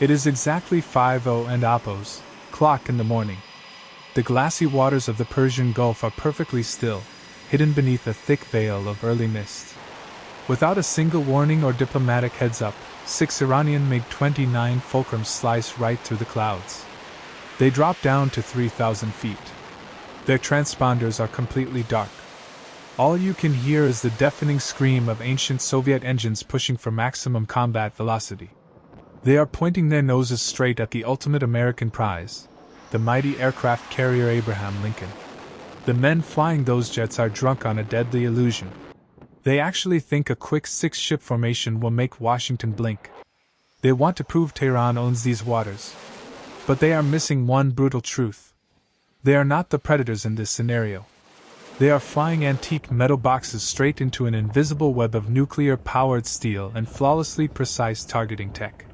It is exactly 5:00 and Appos clock in the morning. The glassy waters of the Persian Gulf are perfectly still, hidden beneath a thick veil of early mist. Without a single warning or diplomatic heads-up, 6 Iranian MiG-29 Fulcrums slice right through the clouds. They drop down to 3,000 feet. Their transponders are completely dark. All you can hear is the deafening scream of ancient Soviet engines pushing for maximum combat velocity. They are pointing their noses straight at the ultimate American prize, the mighty aircraft carrier Abraham Lincoln. The men flying those jets are drunk on a deadly illusion. They actually think a quick 6-ship formation will make Washington blink. They want to prove Tehran owns these waters. But they are missing one brutal truth. They are not the predators in this scenario. They are flying antique metal boxes straight into an invisible web of nuclear-powered steel and flawlessly precise targeting tech.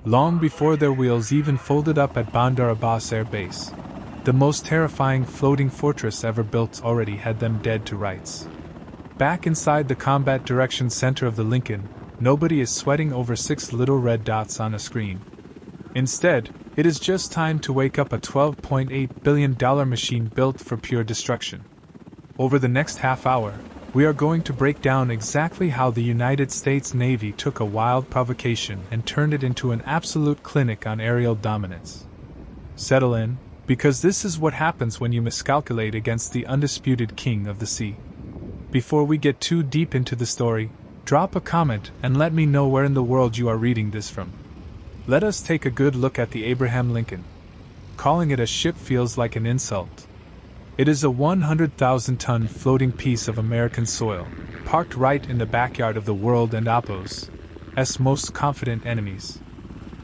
Long before their wheels even folded up at Bandar Abbas Air Base, the most terrifying floating fortress ever built already had them dead to rights. Back inside the combat direction center of the Lincoln, nobody is sweating over 6 little red dots on a screen. Instead, it is just time to wake up a $12.8 billion machine built for pure destruction. Over the next half hour, we are going to break down exactly how the United States Navy took a wild provocation and turned it into an absolute clinic on aerial dominance. Settle in, because this is what happens when you miscalculate against the undisputed king of the sea. Before we get too deep into the story, drop a comment and let me know where in the world you are reading this from. Let us take a good look at the Abraham Lincoln. Calling it a ship feels like an insult. It is a 100,000-ton floating piece of American soil, parked right in the backyard of the world and Appos' most confident enemies.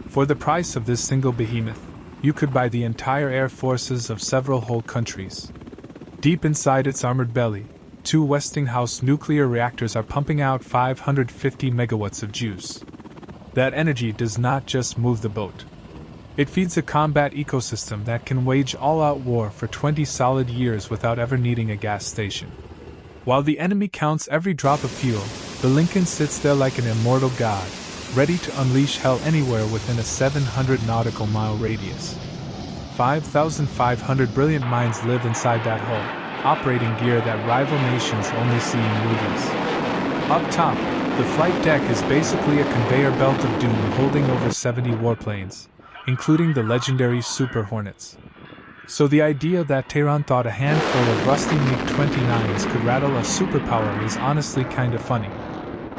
For the price of this single behemoth, you could buy the entire air forces of several whole countries. Deep inside its armored belly, 2 Westinghouse nuclear reactors are pumping out 550 megawatts of juice. That energy does not just move the boat. It feeds a combat ecosystem that can wage all-out war for 20 solid years without ever needing a gas station. While the enemy counts every drop of fuel, the Lincoln sits there like an immortal god, ready to unleash hell anywhere within a 700 nautical mile radius. 5,500 brilliant minds live inside that hull, operating gear that rival nations only see in movies. Up top, the flight deck is basically a conveyor belt of doom holding over 70 warplanes, including the legendary Super Hornets. So the idea that Tehran thought a handful of rusty MiG-29s could rattle a superpower is honestly kinda funny.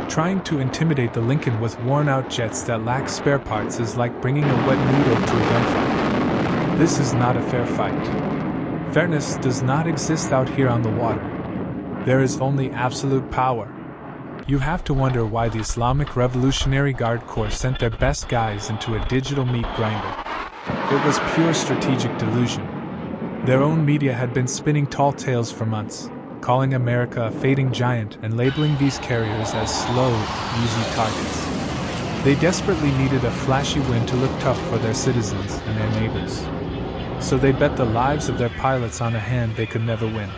Trying to intimidate the Lincoln with worn-out jets that lack spare parts is like bringing a wet noodle to a gunfight. This is not a fair fight. Fairness does not exist out here on the water. There is only absolute power. You have to wonder why the Islamic Revolutionary Guard Corps sent their best guys into a digital meat grinder. It was pure strategic delusion. Their own media had been spinning tall tales for months, calling America a fading giant and labeling these carriers as slow, easy targets. They desperately needed a flashy win to look tough for their citizens and their neighbors. So they bet the lives of their pilots on a hand they could never win.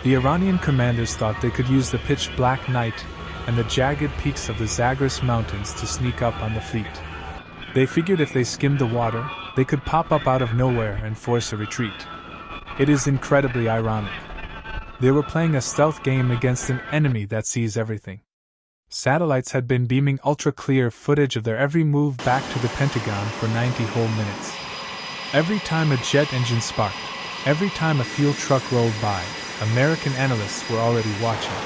The Iranian commanders thought they could use the pitch-black night and the jagged peaks of the Zagros Mountains to sneak up on the fleet. They figured if they skimmed the water, they could pop up out of nowhere and force a retreat. It is incredibly ironic. They were playing a stealth game against an enemy that sees everything. Satellites had been beaming ultra-clear footage of their every move back to the Pentagon for 90 whole minutes. Every time a jet engine sparked, every time a fuel truck rolled by, American analysts were already watching.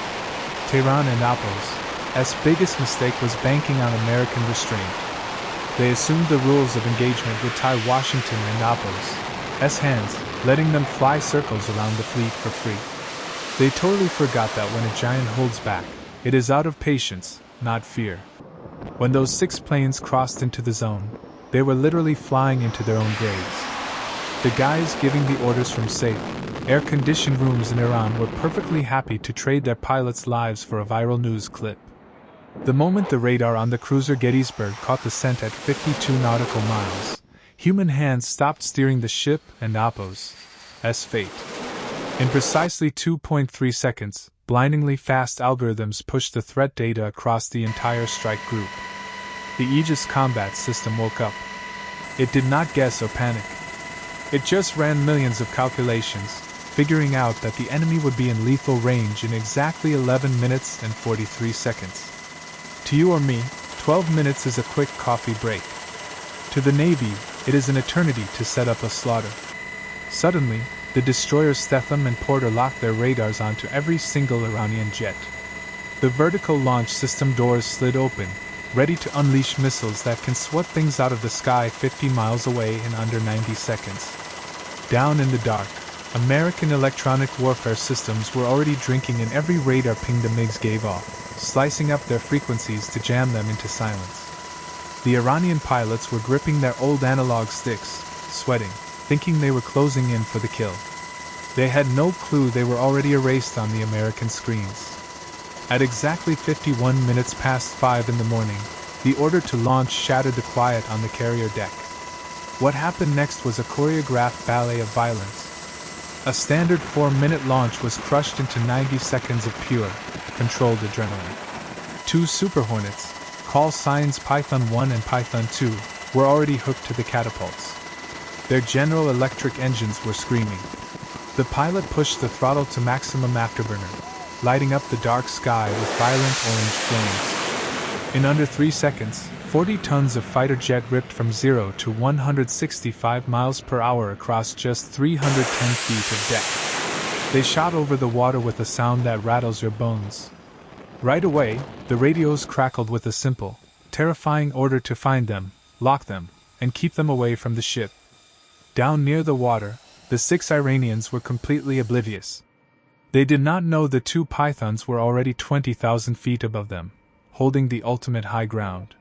Tehran and Appos' biggest mistake was banking on American restraint. They assumed the rules of engagement would tie Washington and Appos' hands, letting them fly circles around the fleet for free. They totally forgot that when a giant holds back, it is out of patience, not fear. When those 6 planes crossed into the zone, they were literally flying into their own graves. The guys giving the orders from safe, air-conditioned rooms in Iran were perfectly happy to trade their pilots' lives for a viral news clip. The moment the radar on the cruiser Gettysburg caught the scent at 52 nautical miles, human hands stopped steering the ship and Appos' fate. In precisely 2.3 seconds, blindingly fast algorithms pushed the threat data across the entire strike group. The Aegis combat system woke up, It did not guess or panic. It just ran millions of calculations, figuring out that the enemy would be in lethal range in exactly 11 minutes and 43 seconds. To you or me, 12 minutes is a quick coffee break. To the Navy, it is an eternity to set up a slaughter. Suddenly, the destroyers Stetham and Porter locked their radars onto every single Iranian jet. The vertical launch system doors slid open, ready to unleash missiles that can sweep things out of the sky 50 miles away in under 90 seconds. Down in the dark, American electronic warfare systems were already drinking in every radar ping the MiGs gave off, slicing up their frequencies to jam them into silence. The Iranian pilots were gripping their old analog sticks, sweating, thinking they were closing in for the kill. They had no clue they were already erased on the American screens. At exactly 51 minutes past 5 in the morning, the order to launch shattered the quiet on the carrier deck. What happened next was a choreographed ballet of violence. A standard 4-minute launch was crushed into 90 seconds of pure, controlled adrenaline. 2 Super Hornets, call signs Python 1 and Python 2, were already hooked to the catapults. Their General Electric engines were screaming. The pilot pushed the throttle to maximum afterburner, lighting up the dark sky with violent orange flames. In under 3 seconds, 40 tons of fighter jet ripped from 0 to 165 miles per hour across just 310 feet of deck. They shot over the water with a sound that rattles your bones. Right away, the radios crackled with a simple, terrifying order to find them, lock them, and keep them away from the ship. Down near the water, the 6 Iranians were completely oblivious. They did not know the 2 Pythons were already 20,000 feet above them, holding the ultimate high ground.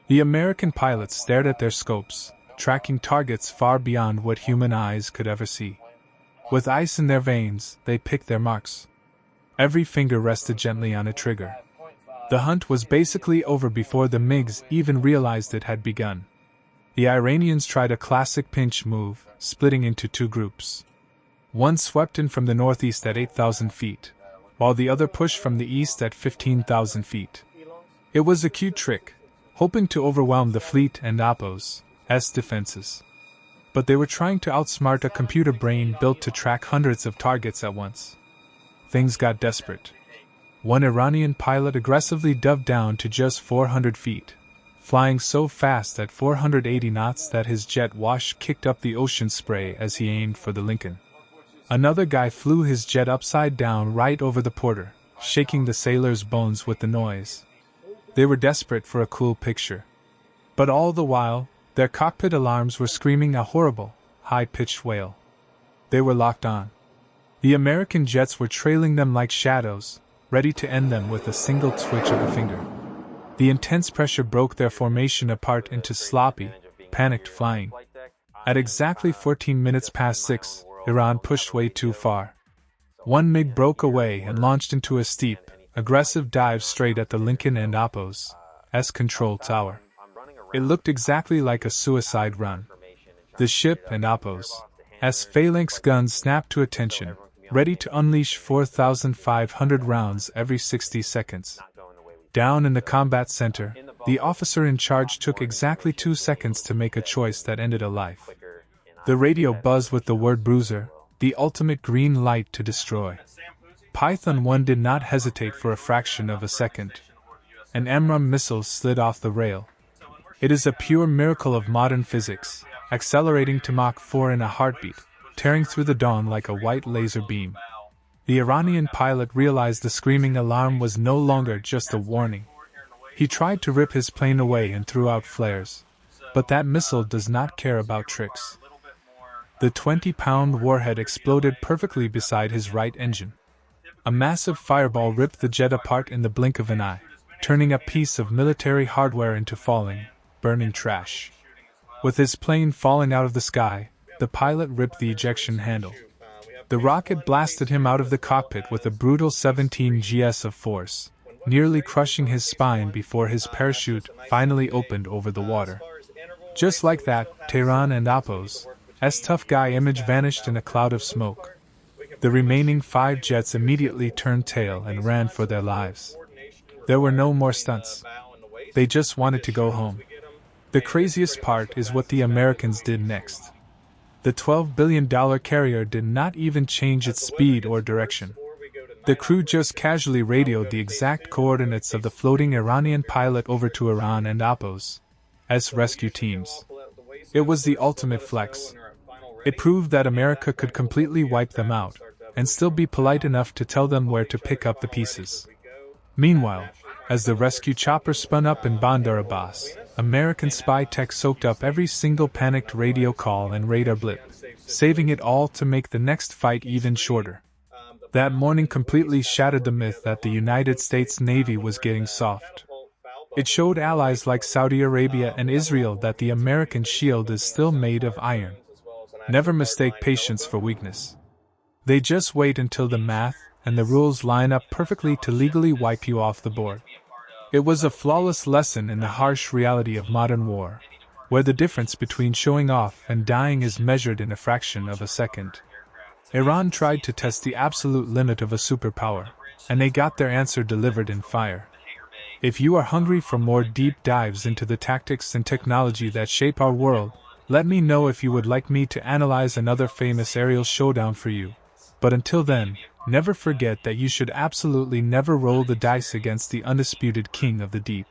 The American pilots stared at their scopes, tracking targets far beyond what human eyes could ever see. With ice in their veins, they picked their marks. Every finger rested gently on a trigger. The hunt was basically over before the MiGs even realized it had begun. The Iranians tried a classic pinch move, splitting into 2 groups. One swept in from the northeast at 8,000 feet, while the other pushed from the east at 15,000 feet. It was a cute trick, hoping to overwhelm the fleet and Apo's defenses. But they were trying to outsmart a computer brain built to track hundreds of targets at once. Things got desperate. One Iranian pilot aggressively dove down to just 400 feet, flying so fast at 480 knots that his jet wash kicked up the ocean spray as he aimed for the Lincoln. Another guy flew his jet upside down right over the Porter, shaking the sailors' bones with the noise. They were desperate for a cool picture. But all the while, their cockpit alarms were screaming a horrible, high-pitched wail. They were locked on. The American jets were trailing them like shadows, ready to end them with a single twitch of a finger. The intense pressure broke their formation apart into sloppy, panicked flying. At exactly 14 minutes past 6, Iran pushed way too far. One MiG broke away and launched into a steep, aggressive dive straight at the Lincoln and Apo's control tower. It looked exactly like a suicide run. The ship and Apo's phalanx guns snapped to attention, ready to unleash 4,500 rounds every 60 seconds. Down in the combat center, the officer in charge took exactly 2 seconds to make a choice that ended a life. The radio buzzed with the word bruiser, the ultimate green light to destroy. Python 1 did not hesitate for a fraction of a second. An MRAM missile slid off the rail. It is a pure miracle of modern physics, accelerating to Mach 4 in a heartbeat, tearing through the dawn like a white laser beam. The Iranian pilot realized the screaming alarm was no longer just a warning. He tried to rip his plane away and threw out flares. But that missile does not care about tricks. The 20-pound warhead exploded perfectly beside his right engine. A massive fireball ripped the jet apart in the blink of an eye, turning a piece of military hardware into falling, burning trash. With his plane falling out of the sky, the pilot ripped the ejection handle. The rocket blasted him out of the cockpit with a brutal 17 gs of force, nearly crushing his spine before his parachute finally opened over the water. Just like that, Tehran and Apo's tough guy image vanished in a cloud of smoke. The remaining 5 jets immediately turned tail and ran for their lives. There were no more stunts. They just wanted to go home. The craziest part is what the Americans did next. The $12 billion carrier did not even change its speed or direction. The crew just casually radioed the exact coordinates of the floating Iranian pilot over to Iran and Apo's rescue teams. It was the ultimate flex. It proved that America could completely wipe them out, and still be polite enough to tell them where to pick up the pieces. Meanwhile, as the rescue chopper spun up in Bandar Abbas, American spy tech soaked up every single panicked radio call and radar blip, saving it all to make the next fight even shorter. That morning completely shattered the myth that the United States Navy was getting soft. It showed allies like Saudi Arabia and Israel that the American shield is still made of iron. Never mistake patience for weakness. They just wait until the math and the rules line up perfectly to legally wipe you off the board. It was a flawless lesson in the harsh reality of modern war, where the difference between showing off and dying is measured in a fraction of a second. Iran tried to test the absolute limit of a superpower, and they got their answer delivered in fire. If you are hungry for more deep dives into the tactics and technology that shape our world, let me know if you would like me to analyze another famous aerial showdown for you. But until then, never forget that you should absolutely never roll the dice against the undisputed king of the deep.